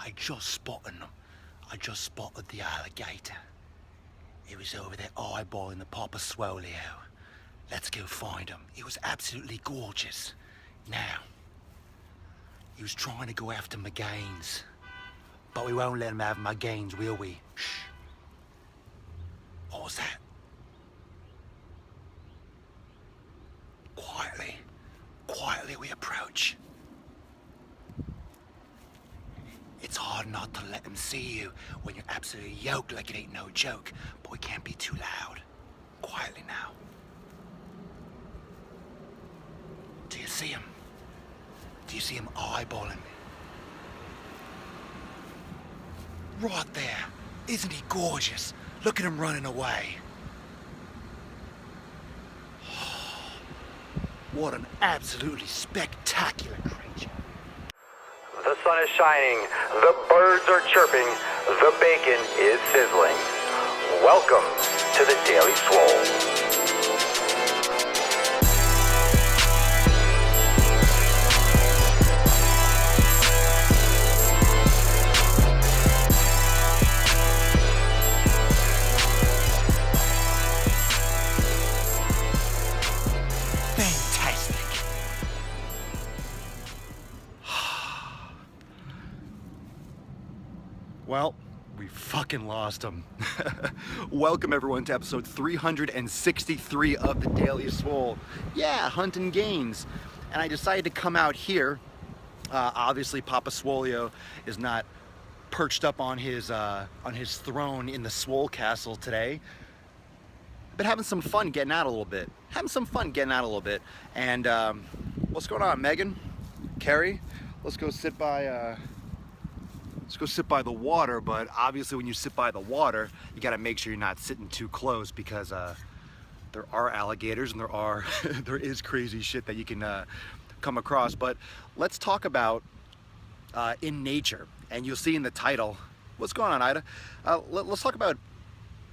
I just spotted them. I just spotted the alligator. He was over there eyeballing the Papa Swole. Let's go find him. He was absolutely gorgeous. Now, he was trying to go after my gains. But we won't let him have my gains, will we? Shh. What was that? Quietly we approach. It's hard not to let him see you when you're absolutely yoked like it ain't no joke, but we can't be too loud. Quietly now. Do you see him? Do you see him eyeballing me? Right there. Isn't he gorgeous? Look at him running away. What an absolutely spectacular creature. The sun is shining, the birds are chirping, the bacon is sizzling. Welcome to the Daily Swole. Well, we fucking lost him. Welcome everyone to episode 363 of the Daily Swole. Yeah, hunting gains. And I decided to come out here. Obviously, Papa Swolio is not perched up on his throne in the Swole Castle today. But having some fun getting out a little bit. And what's going on, Megan? Carrie? Let's go sit by the water, but obviously when you sit by the water, you gotta make sure you're not sitting too close because there are alligators and there is crazy shit that you can come across. But let's talk about in nature, and you'll see in the title. What's going on, Ida? Let's talk about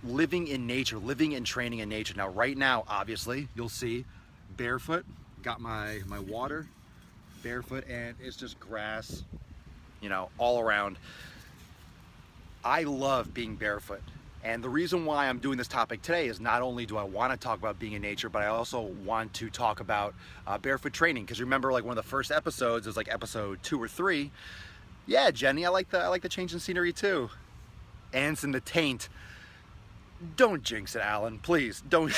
living in nature, living and training in nature. Now, right now, obviously, you'll see barefoot. Got my water, barefoot, and it's just grass, you know, all around. I love being barefoot. And the reason why I'm doing this topic today is not only do I want to talk about being in nature, but I also want to talk about barefoot training. Because remember, like one of the first episodes, it was like episode 2 or 3. Yeah, Jenny, I like the change in scenery too. Ants in the taint. Don't jinx it, Alan. Please, don't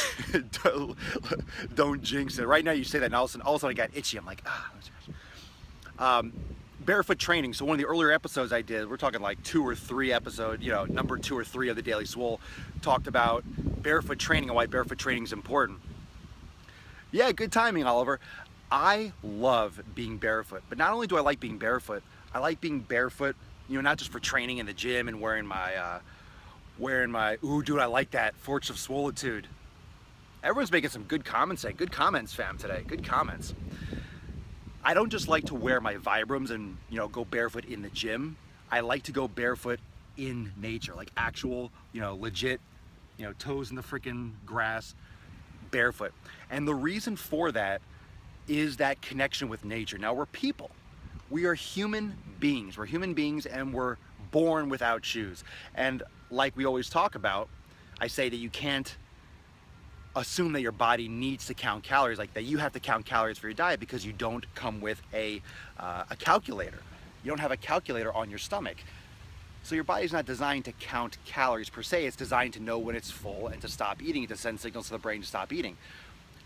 jinx it. Right now you say that, and all of a sudden I got itchy. I'm like, barefoot training. So one of the earlier episodes I did, we're talking like 2 or 3 episodes, you know, number 2 or 3 of the Daily Swole, talked about barefoot training and why barefoot training is important. Yeah, good timing, Oliver. I love being barefoot, but not only do I like being barefoot, I like being barefoot, you know, not just for training in the gym and wearing my, ooh, dude, I like that, Forts of Swolitude. Everyone's making some good comments today. Good comments, fam, today. Good comments. I don't just like to wear my Vibrams and, you know, go barefoot in the gym. I like to go barefoot in nature, like actual, you know, legit, you know, toes in the freaking grass, barefoot. And the reason for that is that connection with nature. Now, we're people. We are human beings. We're human beings and we're born without shoes. And like we always talk about, I say that you can't assume that your body needs to count calories, like that you have to count calories for your diet because you don't come with a calculator. You don't have a calculator on your stomach. So your body's not designed to count calories per se. It's designed to know when it's full and to stop eating, to send signals to the brain to stop eating.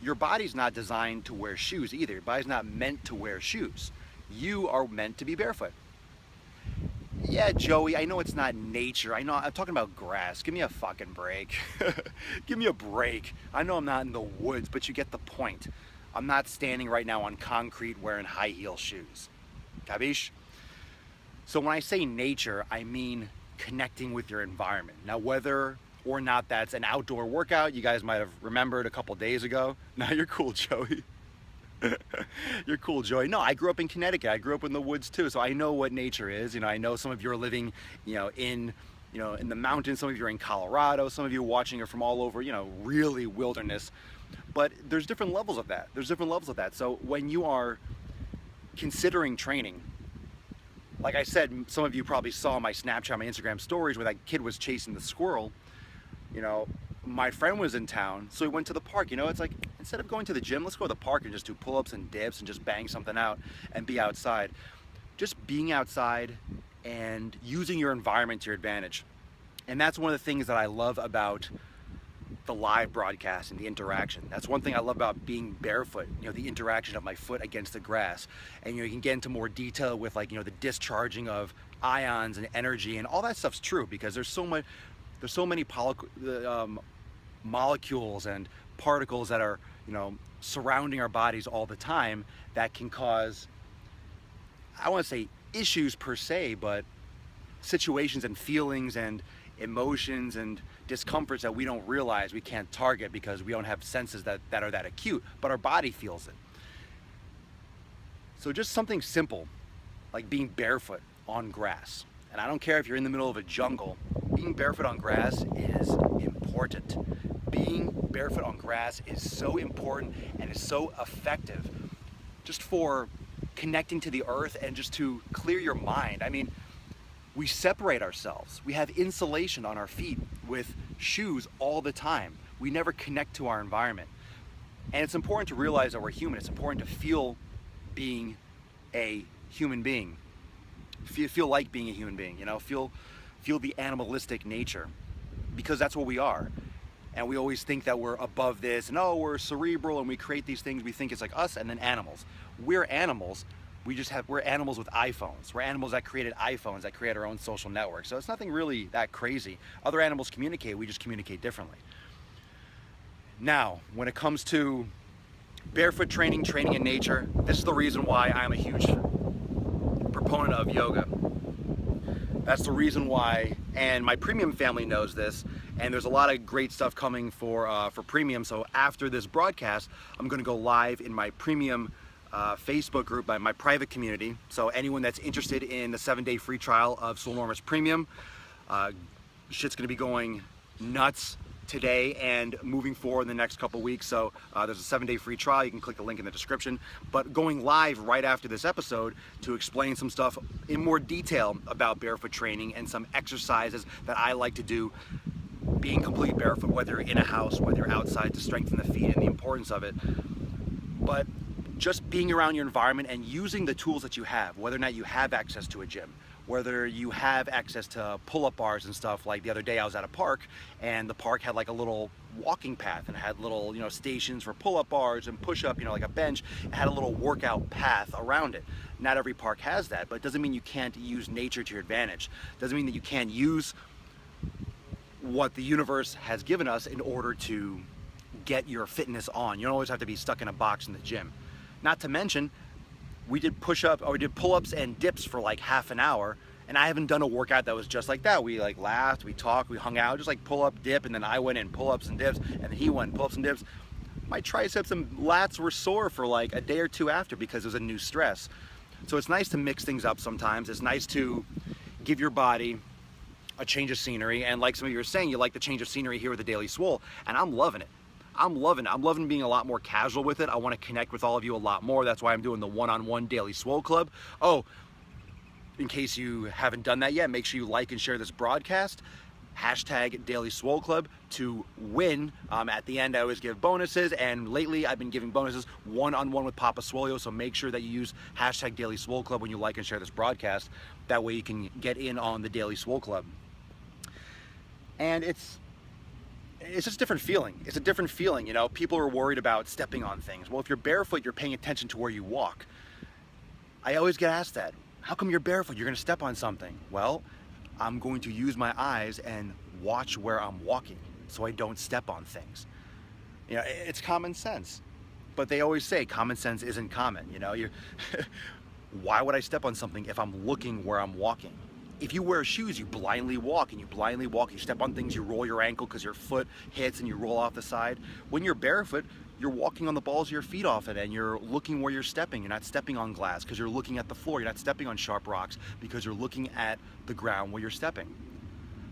Your body's not designed to wear shoes either. Your body's not meant to wear shoes. You are meant to be barefoot. Yeah, Joey, I know it's not nature. I know I'm talking about grass. Give me a fucking break. Give me a break. I know I'm not in the woods, but you get the point. I'm not standing right now on concrete wearing high heel shoes. Capiche? So when I say nature, I mean connecting with your environment. Now, whether or not that's an outdoor workout, you guys might have remembered a couple days ago. Now you're cool, Joey. You're cool, Joey. No, I grew up in Connecticut. I grew up in the woods too, so I know what nature is. You know, I know some of you are living, you know, in the mountains. Some of you are in Colorado. Some of you are watching it from all over, you know, really wilderness. But there's different levels of that. So when you are considering training, Like I said, some of you probably saw my Snapchat, my Instagram stories where that kid was chasing the squirrel. You know, my friend was in town, so we went to the park. You know, it's like, instead of going to the gym, let's go to the park and just do pull-ups and dips and just bang something out and be outside. Just being outside and using your environment to your advantage. And that's one of the things that I love about the live broadcast and the interaction. That's one thing I love about being barefoot, you know, the interaction of my foot against the grass. And you know, you can get into more detail with, like, you know, the discharging of ions and energy, and all that stuff's true because there's so many molecules and particles that are, you know, surrounding our bodies all the time that can cause, I want to say issues per se, but situations and feelings and emotions and discomforts that we don't realize we can't target because we don't have senses that are that acute, but our body feels it. So just something simple like being barefoot on grass. And I don't care if you're in the middle of a jungle, being barefoot on grass is important. Being barefoot on grass is so important and is so effective just for connecting to the earth and just to clear your mind. I mean, we separate ourselves. We have insulation on our feet with shoes all the time. We never connect to our environment. And it's important to realize that we're human. It's important to feel being a human being. Feel like being a human being, you know, feel the animalistic nature, because that's what we are. And we always think that we're above this, and oh, we're cerebral, and we create these things. We think it's like us, and then animals. We're animals. We're animals with iPhones. We're animals that created iPhones, that create our own social network. So it's nothing really that crazy. Other animals communicate, we just communicate differently. Now, when it comes to barefoot training in nature, this is the reason why I'm a huge proponent of yoga. That's the reason why, and my premium family knows this, and there's a lot of great stuff coming for premium. So after this broadcast, I'm gonna go live in my premium Facebook group, my private community. So anyone that's interested in the 7-day free trial of Swolenormous Premium, shit's gonna be going nuts today and moving forward in the next couple weeks. So there's a 7-day free trial. You can click the link in the description. But going live right after this episode to explain some stuff in more detail about barefoot training and some exercises that I like to do being completely barefoot, whether you're in a house, whether you're outside, to strengthen the feet and the importance of it. But just being around your environment and using the tools that you have, whether or not you have access to a gym, whether you have access to pull-up bars and stuff. Like the other day I was at a park, and the park had like a little walking path and had little, you know, stations for pull-up bars and push-up, you know, like a bench. It had a little workout path around it. Not every park has that, but it doesn't mean you can't use nature to your advantage. It doesn't mean that you can't use what the universe has given us in order to get your fitness on. You don't always have to be stuck in a box in the gym. Not to mention, we did pull-ups and dips for like half an hour, and I haven't done a workout that was just like that. We like laughed, we talked, we hung out, just like pull-up, dip, and then I went in pull-ups and dips, and then he went pull-ups and dips. My triceps and lats were sore for like a day or two after because it was a new stress. So it's nice to mix things up sometimes. It's nice to give your body a change of scenery, and like some of you were saying, you like the change of scenery here with the Daily Swole, and I'm loving it. I'm loving being a lot more casual with it. I want to connect with all of you a lot more. That's why I'm doing the one-on-one Daily Swole Club. Oh, in case you haven't done that yet, make sure you like and share this broadcast. Hashtag Daily Swole Club to win. At the end, I always give bonuses, and lately I've been giving bonuses one-on-one with Papa Swolio, so make sure that you use hashtag Daily Swole Club when you like and share this broadcast. That way you can get in on the Daily Swole Club. And it's just a different feeling. It's a different feeling, you know. People are worried about stepping on things. Well, if you're barefoot, you're paying attention to where you walk. I always get asked that. How come you're barefoot? You're gonna step on something. Well, I'm going to use my eyes and watch where I'm walking so I don't step on things. You know, it's common sense. But they always say common sense isn't common, you know. Why would I step on something if I'm looking where I'm walking? If you wear shoes, you blindly walk, and you blindly walk. You step on things, you roll your ankle because your foot hits and you roll off the side. When you're barefoot, you're walking on the balls of your feet off it, and you're looking where you're stepping. You're not stepping on glass because you're looking at the floor. You're not stepping on sharp rocks because you're looking at the ground where you're stepping.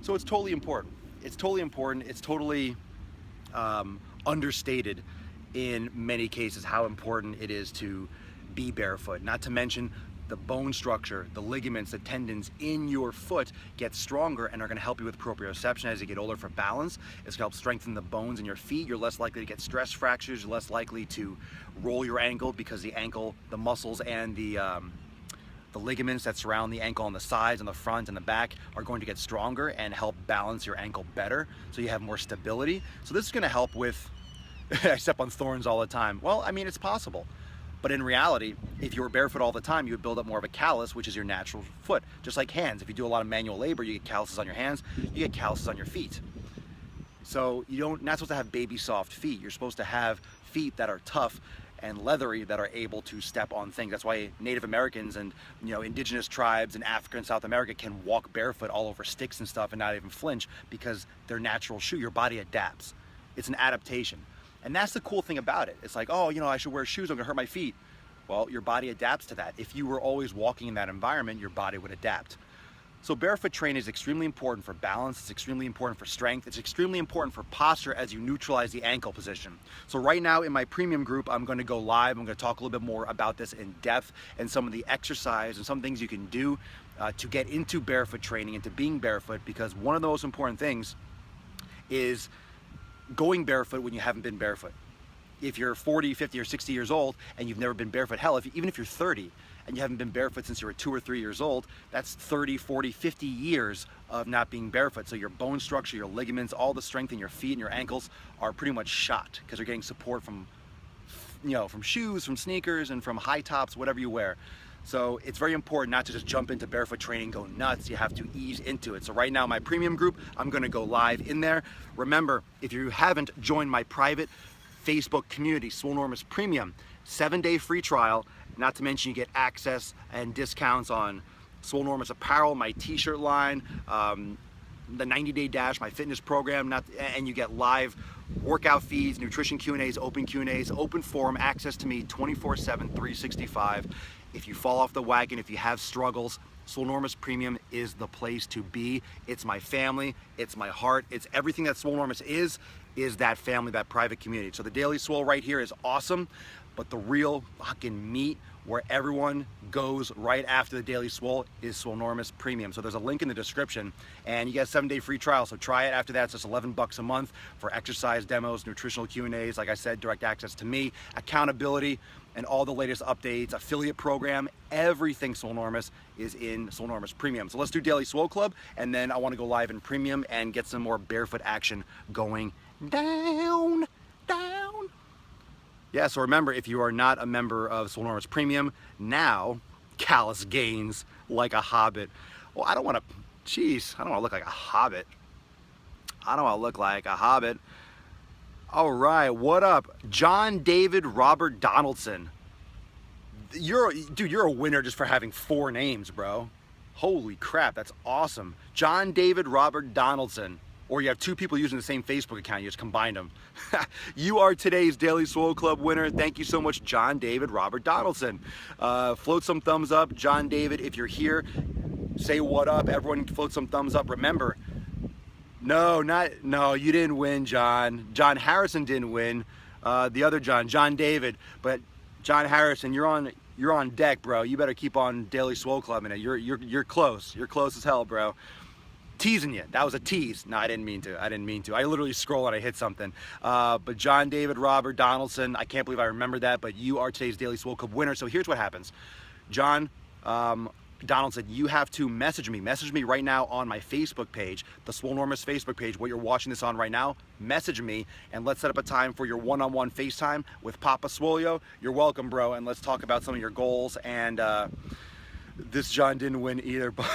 So it's totally important. It's totally important. It's totally understated in many cases how important it is to be barefoot. Not to mention the bone structure, the ligaments, the tendons in your foot get stronger and are going to help you with proprioception as you get older for balance. It's going to help strengthen the bones in your feet. You're less likely to get stress fractures. You're less likely to roll your ankle because the ankle, the muscles, and the ligaments that surround the ankle on the sides, and the front and the back are going to get stronger and help balance your ankle better so you have more stability. So this is going to help with, I step on thorns all the time. Well, I mean, it's possible. But in reality, if you were barefoot all the time, you would build up more of a callus, which is your natural foot. Just like hands. If you do a lot of manual labor, you get calluses on your hands, you get calluses on your feet. So you're not supposed to have baby soft feet. You're supposed to have feet that are tough and leathery, that are able to step on things. That's why Native Americans and indigenous tribes in Africa and South America can walk barefoot all over sticks and stuff and not even flinch, because their natural shoe, your body adapts. It's an adaptation. And that's the cool thing about it. It's like, oh, I should wear shoes, I'm gonna hurt my feet. Well, your body adapts to that. If you were always walking in that environment, your body would adapt. So barefoot training is extremely important for balance, it's extremely important for strength, it's extremely important for posture as you neutralize the ankle position. So right now in my premium group, I'm gonna go live, I'm gonna talk a little bit more about this in depth and some of the exercise and some things you can do to get into barefoot training, into being barefoot, because one of the most important things is going barefoot when you haven't been barefoot. If you're 40, 50, or 60 years old and you've never been barefoot, hell, even if you're 30 and you haven't been barefoot since you were 2 or 3 years old, that's 30, 40, 50 years of not being barefoot. So your bone structure, your ligaments, all the strength in your feet and your ankles are pretty much shot, because you're getting support from, from shoes, from sneakers, and from high tops, whatever you wear. So it's very important not to just jump into barefoot training, go nuts. You have to ease into it. So right now, my premium group, I'm gonna go live in there. Remember, if you haven't joined my private Facebook community, Swolenormous Premium, 7-day free trial, not to mention you get access and discounts on Swolenormous Apparel, my t-shirt line, the 90-day dash, my fitness program, and you get live workout feeds, nutrition Q&As, open forum, access to me 24/7, 365. If you fall off the wagon, if you have struggles, Swolenormous Premium is the place to be. It's my family, it's my heart, it's everything that Swolenormous is that family, that private community. So the Daily Swole right here is awesome, but the real fucking meat, where everyone goes right after the Daily Swole, is Swolenormous Premium. So there's a link in the description, and you get a 7-day free trial, so try it. After that, it's just $11 a month for exercise demos, nutritional Q&As, like I said, direct access to me, accountability, and all the latest updates, affiliate program, everything Swolenormous is in Swolenormous Premium. So let's do Daily Swole Club, and then I wanna go live in Premium and get some more barefoot action going down. Yeah, so remember, if you are not a member of Swolenormous Premium, now callus gains like a hobbit. Well, I don't wanna look like a hobbit. I don't wanna look like a hobbit. All right, what up? John David Robert Donaldson. You're a winner just for having 4 names, bro. Holy crap, that's awesome. John David Robert Donaldson. Or you have 2 people using the same Facebook account, you just combined them. You are today's Daily Swole Club winner. Thank you so much, John David Robert Donaldson. Float some thumbs up. John David, if you're here, say what up. Everyone float some thumbs up. Remember, no, you didn't win, John. John Harrison didn't win. The other John David. But John Harrison, you're on deck, bro. You better keep on Daily Swole Club in it. You're close. You're close as hell, bro. Teasing you. That was a tease. No, I didn't mean to. I literally scrolled and I hit something. But John David Robert Donaldson, I can't believe I remember that, but you are today's Daily Swole Club winner. So here's what happens. John Donaldson, you have to message me. Message me right now on my Facebook page, the Swolenormous Facebook page, what you're watching this on right now. Message me and let's set up a time for your one-on-one FaceTime with Papa Swolio. You're welcome, bro, and let's talk about some of your goals. And this John didn't win either, but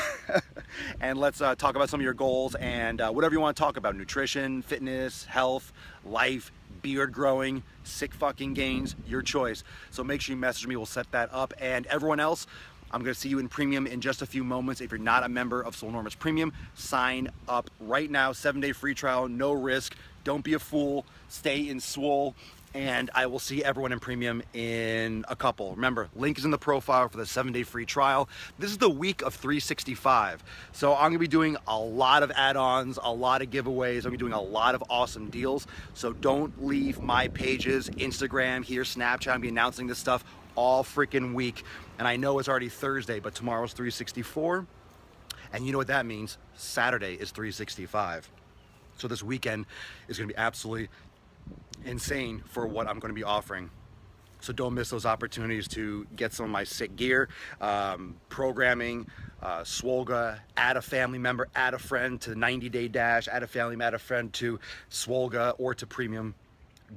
and let's talk about some of your goals and whatever you want to talk about: nutrition, fitness, health, life, beard growing, sick fucking gains, your choice. So make sure you message me, we'll set that up. And everyone else, I'm gonna see you in Premium in just a few moments. If you're not a member of Swolenormous Premium, sign up right now. 7-day free trial, no risk. Don't be a fool, stay in Swole. And I will see everyone in Premium in a couple. Remember, link is in the profile for the 7-day free trial. This is the week of 365. So I'm gonna be doing a lot of add-ons, a lot of giveaways. I'm gonna be doing a lot of awesome deals. So don't leave my pages, Instagram, here, Snapchat. I'm gonna be announcing this stuff all freaking week. And I know it's already Thursday, but tomorrow's 364. And you know what that means? Saturday is 365. So this weekend is gonna be absolutely insane for what I'm gonna be offering. So don't miss those opportunities to get some of my sick gear, programming, Swolga, add a family member, add a friend to the 90-day dash, add a family member, add a friend to Swolga or to Premium.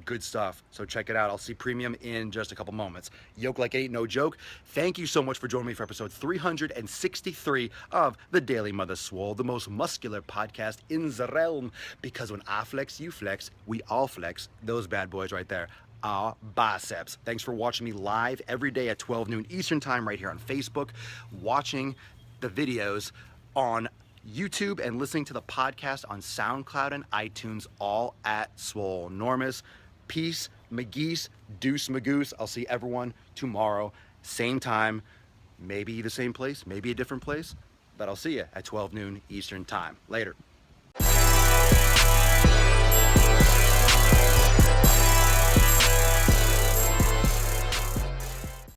Good stuff. So check it out. I'll see Premium in just a couple moments. Yoke like ain't no joke. Thank you so much for joining me for episode 363 of the Daily Mother Swole, the most muscular podcast in the realm. Because when I flex, you flex, we all flex. Those bad boys right there. Our biceps. Thanks for watching me live every day at 12 noon Eastern time right here on Facebook, watching the videos on YouTube and listening to the podcast on SoundCloud and iTunes, all at Swolenormous. Peace, McGeese, deuce, magoose. I'll see everyone tomorrow, same time, maybe the same place, maybe a different place, but I'll see you at 12 noon Eastern time. Later.